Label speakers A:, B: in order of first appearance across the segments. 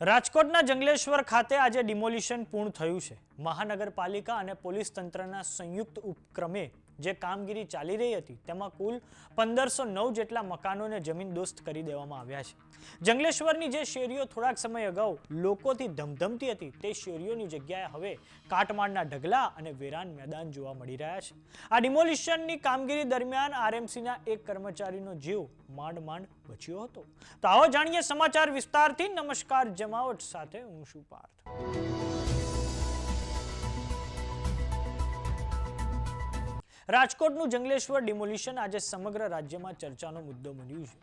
A: રાજકોટના જંગલેશ્વર ખાતે આજે ડિમોલિશન પૂર્ણ થયું છે। મહાનગરપાલિકા અને પોલીસ તંત્રના સંયુક્ત ઉપક્રમે જે કામગીરી ચાલી રહી હતી તેમાં કુલ 1509 જેટલા મકાનોને જમીનદોસ્ત કરી દેવામાં આવ્યા છે। જંગલેશ્વરની જે શેરીઓ થોડાક સમય અગાઉ લોકોથી ધમધમતી હતી તે શેરીઓની જગ્યાએ હવે કાટમાળના ઢગલા અને વેરાન મેદાન જોવા મળી રહ્યા છે। આ ડિમોલિશનની કામગીરી દરમિયાન આરએમસીના એક કર્મચારીનો જીવ માંડ બચ્યો હતો। તો આવો જાણીએ સમાચાર વિસ્તારથી। નમસ્કાર, જમાવટ સાથે હું છું પાર્થ। રાજકોટનું જંગલેશ્વર ડિમોલિશન આજે સમગ્ર રાજ્યમાં ચર્ચાનો મુદ્દો બન્યું છે।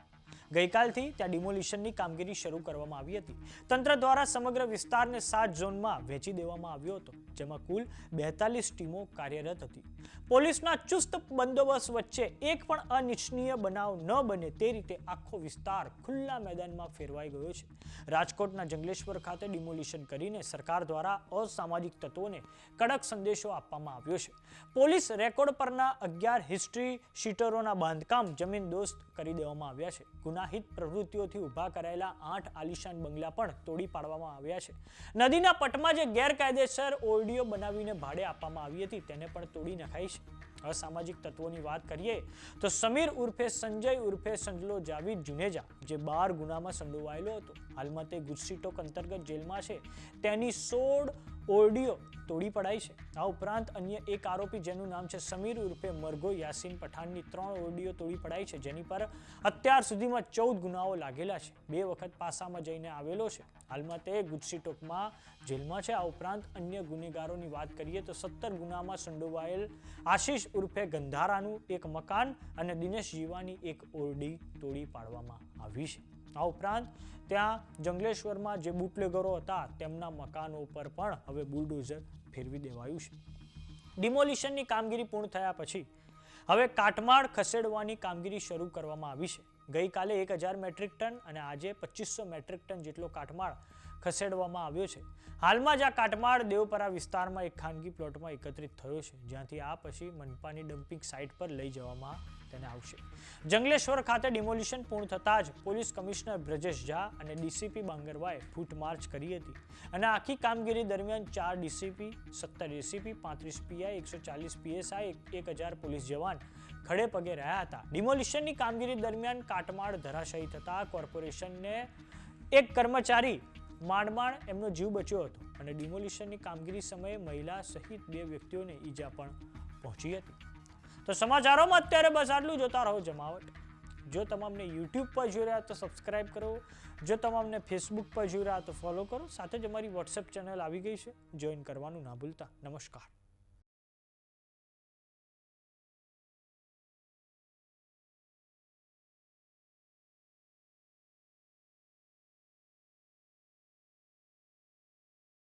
A: ગઈકાલથી ત્યાં ડિમોલિશનની કામગીરી શરૂ કરવામાં આવી હતી। તંત્ર દ્વારા સમગ્ર વિસ્તારને 7 ઝોનમાં વહેંચી દેવામાં આવ્યો હતો, જેમાં કુલ 42 ટીમો કાર્યરત હતી। પોલીસના ચુસ્ત બંદોબસ્ત વચ્ચે એક પણ અનિચ્છનીય બનાવ ન બને તે રીતે આખો વિસ્તાર ખુલ્લા મેદાનમાં ફેરવાઈ ગયો છે। રાજકોટના જંગલેશ્વર ખાતે ડિમોલિશન કરીને સરકાર દ્વારા અસામાજિક તત્વોને કડક સંદેશો આપવામાં આવ્યો છે। પોલીસ રેકોર્ડ પરના 11 હિસ્ટ્રી શીટરોના બાંધકામ જમીનદોસ્ત કરી દેવામાં આવ્યા છે। ગુનાહિત પ્રવૃત્તિઓથી ઊભા કરાયેલા 8 આલિશાન બંગલા પણ તોડી પાડવામાં આવ્યા છે। નદીના પટમાં જે ગેરકાયદેસર ઓરડીઓ બનાવીને ભાડે આપવામાં આવી હતી તેને પણ તોડી નખાઈ છે। અસામાજિક તત્વોની વાત કરીએ તો સમીર ઉર્ફે સંજય ઉર્ફે સંજલો જાવીદ જુનેજા, જે 12 ગુનામાં સંડોવાયેલો હતો, હાલમાં તે ગુજસીટોક અંતર્ગત જેલમાં છે, તેની 16 ઓરડીઓ તોડી પડાઈ છે। આ ઉપરાંત અન્ય એક આરોપી જેનું નામ છે સમીર ઉર્ફે મરઘો યાસીન પઠાણની 3 ઓરડીઓ તોડી પડાઈ છે, જેની પર અત્યાર સુધીમાં 14 ગુનાઓ લાગેલા છે। 2 વખત પાસામાં જઈને આવેલો છે, હાલમાં તે ગુજસીટોકમાં જેલમાં છે। આ ઉપરાંત અન્ય ગુનેગારોની વાત કરીએ તો 17 ગુનામાં સંડોવાયેલ આશીષ ઉર્ફે ગંધારાનું એક મકાન અને દિનેશ જીવાની એક ઓરડી તોડી પાડવામાં આવી છે। આ ઉપરાંત ત્યાં જંગલેશ્વરમાં જે બુટલેગરો હતા તેમના મકાનો પર પણ હવે બુલડોઝર ફેરવી દેવાયું છે। ડિમોલિશનની કામગીરી પૂર્ણ થયા પછી હવે કાટમાળ ખસેડવાની કામગીરી શરૂ કરવામાં આવી છે। ગઈકાલે 1000 મેટ્રિક ટન અને આજે 2500 મેટ્રિક ટન જેટલો કાટમાળ ખસેડવામાં આવ્યો છે। હાલમાં જ આ કાટમાળ દેવપરા વિસ્તારમાં એક ખાનગી પ્લોટમાં એકત્રિત થયો છે, જ્યાંથી આ પછી મનપાની ડમ્પિંગ સાઇટ પર લઈ જવામાં તેને આવશે। જંગલેશ્વર ખાતે ડિમોલિશન પૂર્ણ થતાં જ પોલીસ કમિશનર બ્રજેશ ઝા અને ડીસીપી બાંગરવાએ ફૂટ માર્ચ કરી હતી અને આખી કામગીરી દરમિયાન 4 DCP, 17 ACP, 35 PI, 140 PSI, 1000 police જવાન ખડે પગે રહ્યા હતા। ડિમોલિશનની કામગીરી દરમિયાન કાટમાળ ધરાશાયી થતા કોર્પોરેશનને એક કર્મચારી માંડ એમનો જીવ બચ્યો હતો અને ડિમોલિશનની કામગીરી સમયે મહિલા સહિત 2 વ્યક્તિઓને ઈજા પણ પહોંચી હતી। તો સમાચારોમાં અત્યારે બસ આટલું। જોતા રહો જમાવટ। જો તમામને યુટ્યુબ પર જોઈ રહ્યા તો સબસ્ક્રાઇબ કરો, જો તમામને ફેસબુક પર જોઈ રહ્યા તો ફોલો કરો, સાથે જ અમારી વોટ્સએપ ચેનલ આવી ગઈ છે, જોઈન કરવાનું ના ભૂલતા। નમસ્કાર।